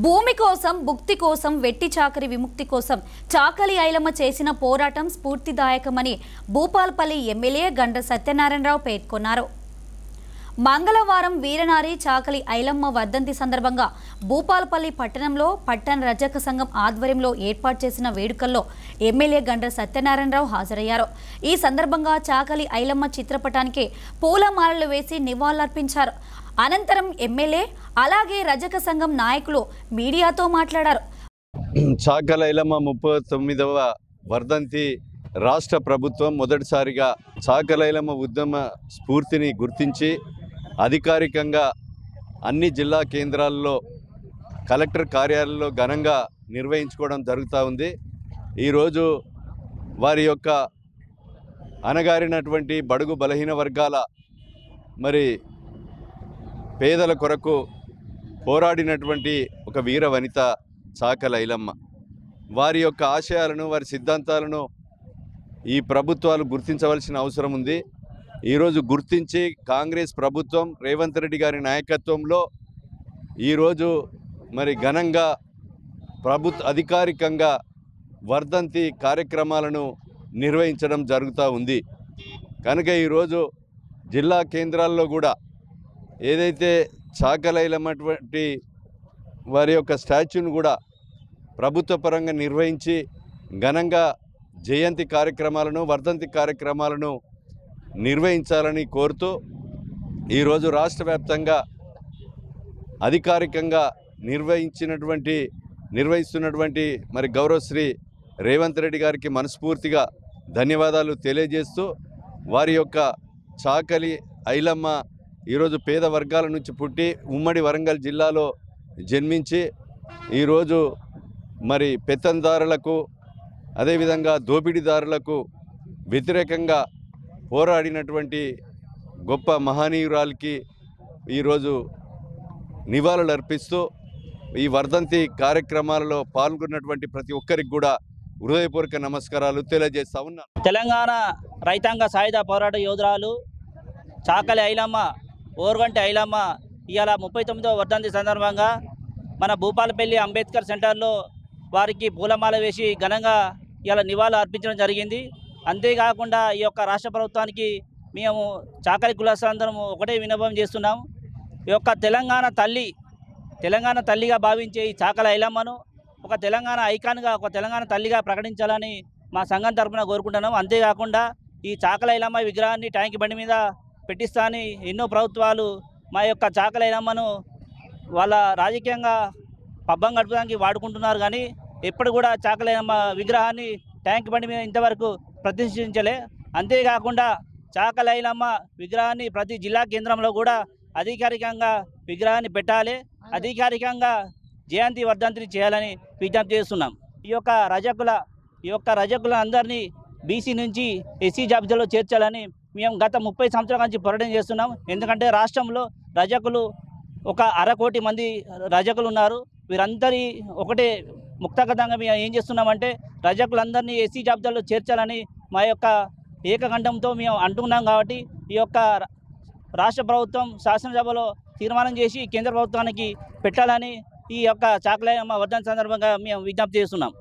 భూమి కోసం భుక్తి కోసం వెట్టి చాకరి విముక్తి కోసం చాకలి ఐలమ్మ చేసిన పోరాటం స్ఫూర్తిదాయకమని భూపాలపల్లి ఎమ్మెల్యే గండ్ర సత్యనారాయణరావు పేర్కొన్నారు. మంగళవారం వీరనారి చాకలి ఐలమ్మ వర్ధంతి సందర్భంగా భూపాలపల్లి పట్టణంలో పట్టణ రజక సంఘం ఆధ్వర్యంలో ఏర్పాటు చేసిన వేడుకల్లో ఎమ్మెల్యే గండ్ర సత్యనారాయణరావు హాజరయ్యారు. ఈ సందర్భంగా చాకలి ఐలమ్మ చిత్రపటానికి పూలమాలలు వేసి నివాళులర్పించారు. అనంతరం ఎమ్మెల్యే అలాగే రజక సంఘం నాయకులు మీడియాతో మాట్లాడారు. చాకలి ఐలమ్మ 39వ వర్ధంతి రాష్ట్ర ప్రభుత్వం మొదటిసారిగా చాకలి ఐలమ్మ ఉద్యమ స్ఫూర్తిని గుర్తించి అధికారికంగా అన్ని జిల్లా కేంద్రాల్లో కలెక్టర్ కార్యాలయంలో ఘనంగా నిర్వహించుకోవడం జరుగుతూ ఉంది. ఈరోజు వారి యొక్క అణగారినటువంటి బడుగు బలహీన వర్గాల మరి పేదల కొరకు పోరాడినటువంటి ఒక వీర వనిత చాకలి ఐలమ్మ. వారి యొక్క ఆశయాలను వారి సిద్ధాంతాలను ఈ ప్రభుత్వాలు గుర్తించవలసిన అవసరం ఉంది. ఈరోజు గుర్తించి కాంగ్రెస్ ప్రభుత్వం రేవంత్ రెడ్డి గారి నాయకత్వంలో ఈరోజు మరి ఘనంగా అధికారికంగా వర్ధంతి కార్యక్రమాలను నిర్వహించడం జరుగుతూ ఉంది. కనుక ఈరోజు జిల్లా కేంద్రాల్లో కూడా ఏదైతే చాకలి ఐలమ్మటువంటి వారి యొక్క స్టాచ్యూను కూడా ప్రభుత్వ పరంగా నిర్వహించి ఘనంగా జయంతి కార్యక్రమాలను వర్ధంతి కార్యక్రమాలను నిర్వహించాలని కోరుతూ ఈరోజు రాష్ట్ర వ్యాప్తంగా అధికారికంగా నిర్వహిస్తున్నటువంటి మరి గౌరవశ్రీ రేవంత్ రెడ్డి గారికి మనస్ఫూర్తిగా ధన్యవాదాలు తెలియజేస్తూ వారి యొక్క చాకలి ఐలమ్మ ఈరోజు పేద వర్గాల నుంచి పుట్టి ఉమ్మడి వరంగల్ జిల్లాలో జన్మించి ఈరోజు మరి పెత్తందారులకు అదేవిధంగా దోపిడీదారులకు వ్యతిరేకంగా పోరాడినటువంటి గొప్ప మహనీయురాలికి ఈరోజు నివాళులు అర్పిస్తూ ఈ వర్ధంతి కార్యక్రమాలలో పాల్గొన్నటువంటి ప్రతి ఒక్కరికి కూడా హృదయపూర్వక నమస్కారాలు తెలియజేస్తా ఉన్నాను. తెలంగాణ రైతాంగ సాయుధ పోరాట యోధురాలు చాకలి ఐలమ్మ ఓరుగంటి ఐలమ్మ ఇవాళ 39వ వర్ధంతి సందర్భంగా మన భూపాలపల్లి అంబేద్కర్ సెంటర్లో వారికి పూలమాల వేసి ఘనంగా ఇవాళ నివాళులు అర్పించడం జరిగింది. అంతేకాకుండా ఈ యొక్క రాష్ట్ర ప్రభుత్వానికి మేము చాకలి కులస్తులందరం ఒకటే విన్నపం చేస్తున్నాం. ఈ యొక్క తెలంగాణ తల్లిగా భావించే ఈ చాకలి ఐలమ్మను ఒక తెలంగాణ ఐకాన్గా ఒక తెలంగాణ తల్లిగా ప్రకటించాలని మా సంఘం తరఫున కోరుకుంటున్నాం. అంతేకాకుండా ఈ చాకలి ఐలమ్మ విగ్రహాన్ని ట్యాంక్ బండి మీద పెట్టిస్తాని ఎన్నో ప్రభుత్వాలు మా యొక్క చాకలి ఐలమ్మను వాళ్ళ రాజకీయంగా పబ్బం గడపడానికి వాడుకుంటున్నారు. కానీ ఎప్పుడు కూడా చాకలి ఐలమ్మ విగ్రహాన్ని ట్యాంక్ బండి మీద ఇంతవరకు ప్రతిష్ఠించలే. అంతేకాకుండా చాకలి ఐలమ్మ విగ్రహాన్ని ప్రతి జిల్లా కేంద్రంలో కూడా అధికారికంగా విగ్రహాన్ని పెట్టాలి, అధికారికంగా జయంతి వర్ధంతిని చేయాలని విజ్ఞప్తి చేస్తున్నాం. ఈ యొక్క రజకుల అందరినీ బీసీ నుంచి ఎస్సీ జాబితాలో చేర్చాలని మేము గత 30 సంవత్సరాల నుంచి పోరాటం చేస్తున్నాం. ఎందుకంటే రాష్ట్రంలో రజకులు ఒక 1/2 కోటి మంది రజకులు ఉన్నారు. వీరందరి ఒకటే ముక్తగతంగా మేము ఏం చేస్తున్నామంటే రజకులందరినీ ఎస్సీ జాబితాలో చేర్చాలని మా యొక్క ఏకకంఠంతో మేము అంటున్నాం. కాబట్టి ఈ యొక్క రాష్ట్ర ప్రభుత్వం శాసనసభలో తీర్మానం చేసి కేంద్ర ప్రభుత్వానికి పెట్టాలని ఈ యొక్క చాకలి ఐలమ్మ వర్ధంతి సందర్భంగా మేము విజ్ఞప్తి చేస్తున్నాం.